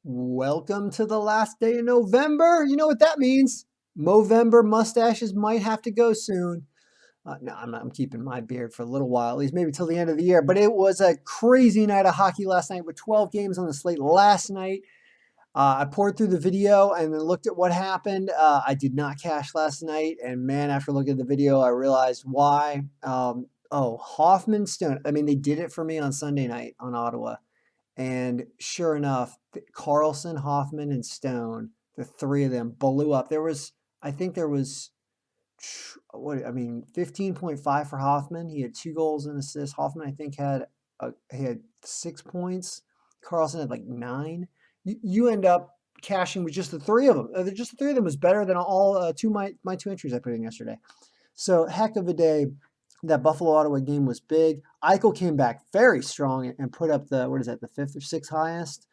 Welcome to the last day of November. You know what that means. Movember mustaches might have to go soon. No, I'm keeping my beard for a little while, at least maybe till the end of the year. But it was a crazy night of hockey last night with 12 games on the slate last night. I poured through the video and then looked at what happened. I did not cash last night. And man, after looking at the video, I realized why. Hoffman, Stone. I mean, they did it for me on Sunday night on Ottawa. And sure enough, Carlson, Hoffman, and Stone, the three of them blew up. I think there was, 15.5 for Hoffman. He had 2 goals and assists. Hoffman, I think, he had 6 points. Carlson had like 9. You end up cashing with just the three of them. Just the three of them was better than all my 2 entries I put in yesterday. So heck of a day. That Buffalo Ottawa game was big. Eichel came back very strong and put up the fifth or sixth highest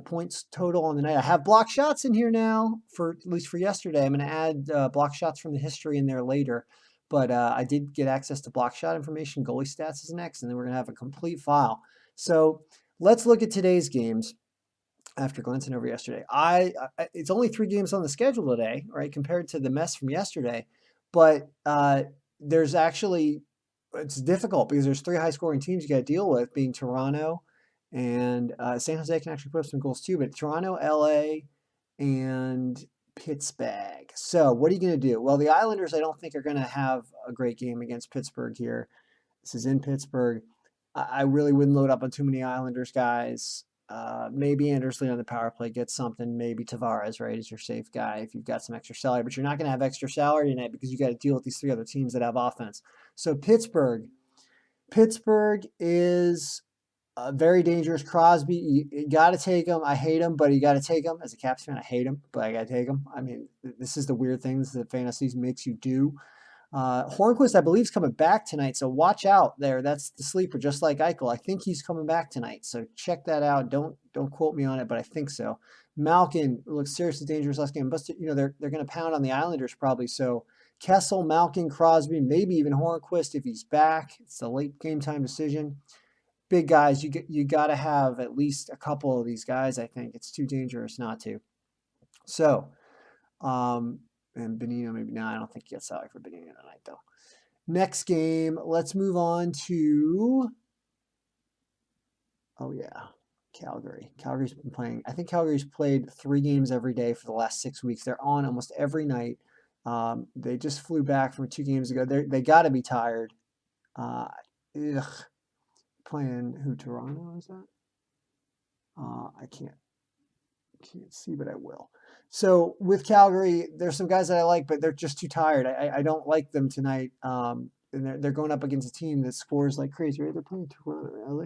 points total on the night. I have block shots in here now for at least for yesterday. I'm going to add block shots from the history in there later, but I did get access to block shot information. Goalie stats is next, and then we're going to have a complete file. So let's look at today's games. After glancing over yesterday, it's only 3 games on the schedule today, right? Compared to the mess from yesterday, but it's difficult because there's 3 high-scoring teams you got to deal with, being Toronto and San Jose can actually put up some goals too, but Toronto, LA, and Pittsburgh. So what are you going to do? Well, the Islanders I don't think are going to have a great game against Pittsburgh here. This is in Pittsburgh. I really wouldn't load up on too many Islanders guys. Maybe Andersley on the power play gets something. Maybe Tavares, right, is your safe guy if you've got some extra salary. But you're not going to have extra salary tonight because you got to deal with these 3 other teams that have offense. So Pittsburgh is very dangerous. Crosby, you got to take him. I hate him, but you got to take him. As a Caps fan, I hate him, but I got to take him. I mean, this is the weird things that fantasy makes you do. Hornquist, I believe, is coming back tonight, so watch out there. That's the sleeper, just like Eichel. I think he's coming back tonight, so check that out. Don't quote me on it, but I think so. Malkin looks seriously dangerous last game. But they're going to pound on the Islanders probably. So Kessel, Malkin, Crosby, maybe even Hornquist if he's back. It's a late game time decision. Big guys, you got to have at least a couple of these guys. I think it's too dangerous not to. So. And Benino, maybe no, I don't think he gets salary for Benino tonight, though. Next game, let's move on to, Calgary. Calgary's been playing. I think Calgary's played 3 games every day for the last 6 weeks. They're on almost every night. They just flew back from 2 games ago. They got to be tired. Playing who? Toronto is that? I can't see, but I will. So with Calgary, there's some guys that I like, but they're just too tired. I don't like them tonight. And they're going up against a team that scores like crazy. Right? They're playing Toronto.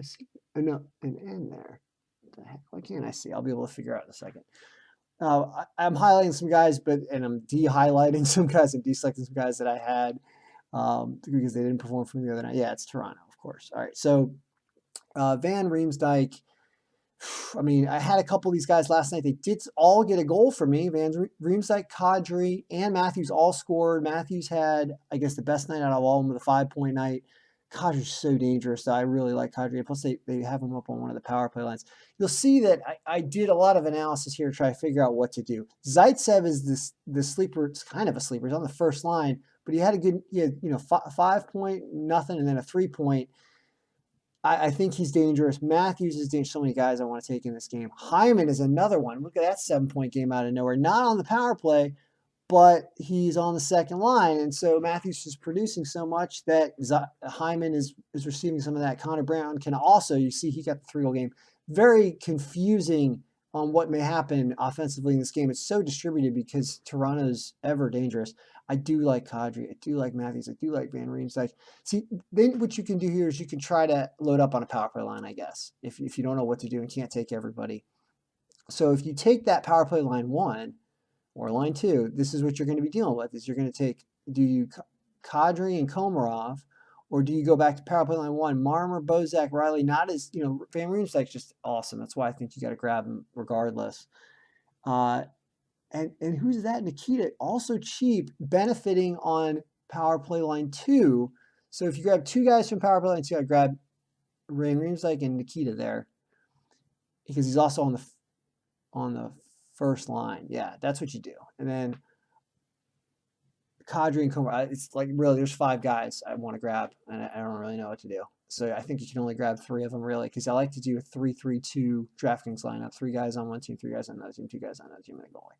No, an N there. What the heck? Why can't I see? I'll be able to figure out in a second. I'm highlighting some guys, and I'm de-highlighting some guys and deselecting some guys that I had because they didn't perform for me the other night. Yeah, it's Toronto, of course. All right, so Van Riemsdyk. I mean, I had a couple of these guys last night. They did all get a goal for me. Van Riemsdyk, Kadri, and Matthews all scored. Matthews had, I guess, the best night out of all of them with a 5-point night. Kadri's so dangerous, though. I really like Kadri. Plus, they have him up on one of the power play lines. You'll see that I did a lot of analysis here to try to figure out what to do. Zaitsev is the sleeper. It's kind of a sleeper. He's on the first line, but he had 5-point, nothing, and then a 3-point. I think he's dangerous. Matthews is dangerous. So many guys I want to take in this game. Hyman is another one. Look at that 7-point game out of nowhere. Not on the power play, but he's on the second line. And so Matthews is producing so much that Hyman is receiving some of that. Connor Brown can also, you see he got the 3-goal game. Very confusing on what may happen offensively in this game. It's so distributed because Toronto's ever dangerous. I do like Kadri. I do like Matthews. I do like Van Riemsdyk. See, then what you can do here is you can try to load up on a power play line, I guess, if you don't know what to do and can't take everybody. So if you take that power play line 1 or line 2, this is what you're going to be dealing with. Is you're going to take, do you Kadri and Komarov, or do you go back to power play line 1? Marmer, Bozak, Riley, not as, Van Riemsdyk's just awesome. That's why I think you got to grab him regardless. And who's that? Nikita, also cheap, benefiting on power play line 2. So if you grab 2 guys from power play line 2, I grab Van Riemsdyk and Nikita there because he's also on on the first line. Yeah, that's what you do. And then Kadri and Comer, it's like really there's 5 guys I want to grab, and I don't really know what to do. So I think you can only grab 3 of them really, because I like to do a 3-3-2 DraftKings lineup: 3 guys on one team, 3 guys on another team, 2 guys on another team, and a goalie.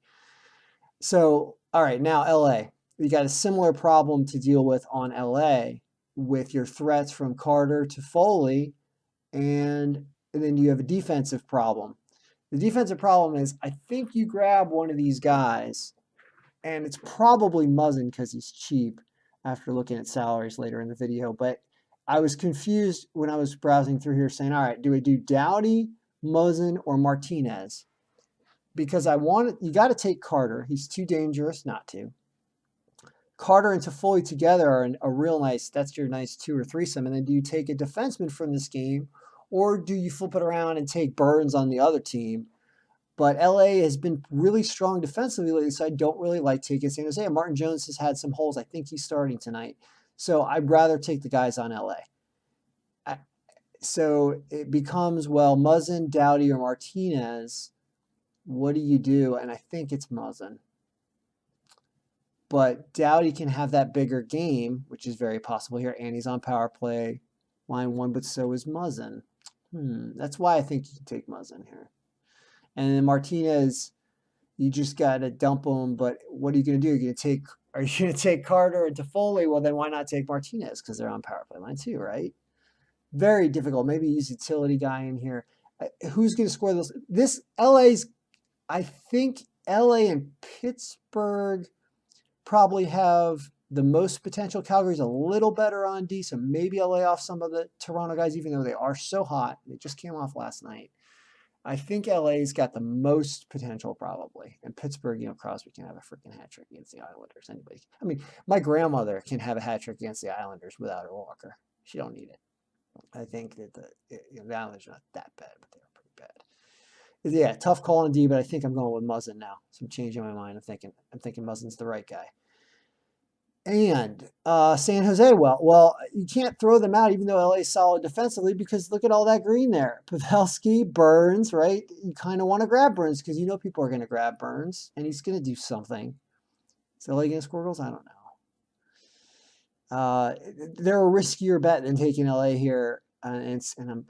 So all right, now LA, you got a similar problem to deal with on LA with your threats from Carter to Foley, and then you have a defensive problem. The defensive problem is I think you grab one of these guys, and it's probably Muzzin because he's cheap after looking at salaries later in the video. But I was confused when I was browsing through here saying, all right, do we do Doughty, Muzzin, or Martinez? Because you got to take Carter. He's too dangerous not to. Carter and Toffoli together are a real nice, that's your nice 2 or 3-some. And then do you take a defenseman from this game, or do you flip it around and take Burns on the other team? But LA has been really strong defensively lately, so I don't really like taking San Jose. Martin Jones has had some holes. I think he's starting tonight. So I'd rather take the guys on LA. So it becomes, well, Muzzin, Doughty, or Martinez. What do you do? And I think it's Muzzin. But Doughty can have that bigger game, which is very possible here. And he's on power play, line 1, but so is Muzzin. That's why I think you can take Muzzin here. And then Martinez, you just got to dump him. But what are you going to do? Are you going to take Carter and Toffoli? Well, then why not take Martinez? Because they're on power play line 2, right? Very difficult. Maybe use utility guy in here. Who's going to score those? I think LA and Pittsburgh probably have the most potential. Calgary's a little better on D, so maybe I'll lay off some of the Toronto guys, even though they are so hot. They just came off last night. I think LA's got the most potential probably. And Pittsburgh, Crosby can have a freaking hat trick against the Islanders. Anybody. I mean, my grandmother can have a hat trick against the Islanders without her walker. She don't need it. I think that the Islanders are not that bad, but they're pretty bad. Yeah, tough call on D, but I think I'm going with Muzzin now. So I'm changing my mind. I'm thinking Muzzin's the right guy. And San Jose, well, you can't throw them out, even though LA's solid defensively, because look at all that green there. Pavelski, Burns, right? You kind of want to grab Burns because people are going to grab Burns, and he's going to do something. Is LA going to score goals? I don't know. They're a riskier bet than taking LA here, and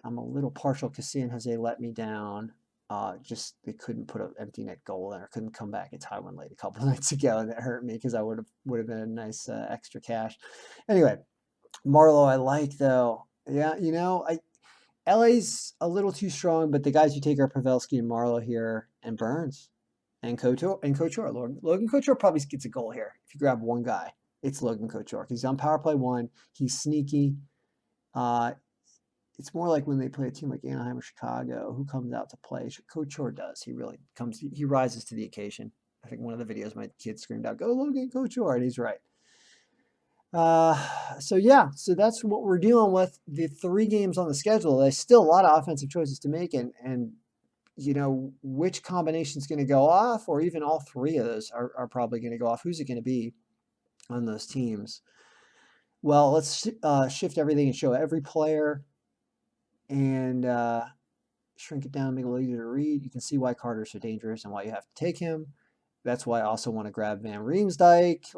I'm a little partial because San Jose let me down. They couldn't put an empty net goal in or couldn't come back and tie one late a couple of nights ago, and that hurt me because I would have been a nice extra cash. Anyway, Marleau I like though. Yeah, LA's a little too strong, but the guys you take are Pavelski and Marleau here, and Burns, and Couture. Logan Couture probably gets a goal here. If you grab one guy, it's Logan Couture because he's on power play 1. He's sneaky. It's more like when they play a team like Anaheim or Chicago, who comes out to play. Couture does. He really comes. He rises to the occasion. I think one of the videos my kid screamed out, "Go Logan Couture," and he's right. So that's what we're dealing with. The 3 games on the schedule. There's still a lot of offensive choices to make, and which combination is going to go off, or even all 3 of those are probably going to go off. Who's it going to be on those teams? Well, let's shift everything and show every player. And shrink it down, make it a little easier to read. You can see why Carter's so dangerous and why you have to take him. That's why I also want to grab Van Riemsdyk.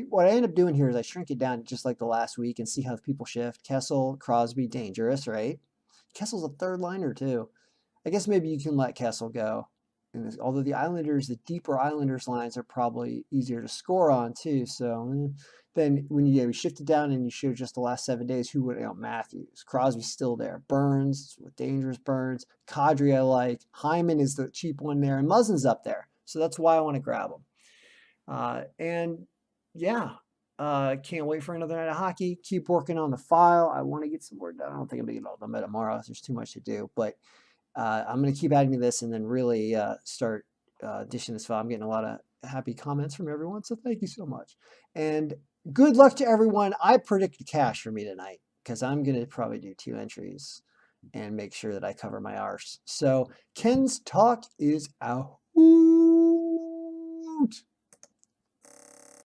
What I end up doing here is I shrink it down just like the last week and see how people shift. Kessel, Crosby, dangerous, right? Kessel's a 3rd liner too. I guess maybe you can let Kessel go. Although the deeper Islanders lines are probably easier to score on too. So then when you shift it down and you show just the last 7 days, who would Matthews, Crosby's still there, Burns with dangerous Burns, Kadri I like, Hyman is the cheap one there, and Muzzin's up there. So that's why I want to grab him. Can't wait for another night of hockey. Keep working on the file. I want to get some more done. I don't think I'm going to get all done by tomorrow. There's too much to do, but I'm going to keep adding to this and then really start dishing this file. I'm getting a lot of happy comments from everyone, so thank you so much. And good luck to everyone. I predict cash for me tonight because I'm going to probably do 2 entries and make sure that I cover my arse. So Ken's Talk is out.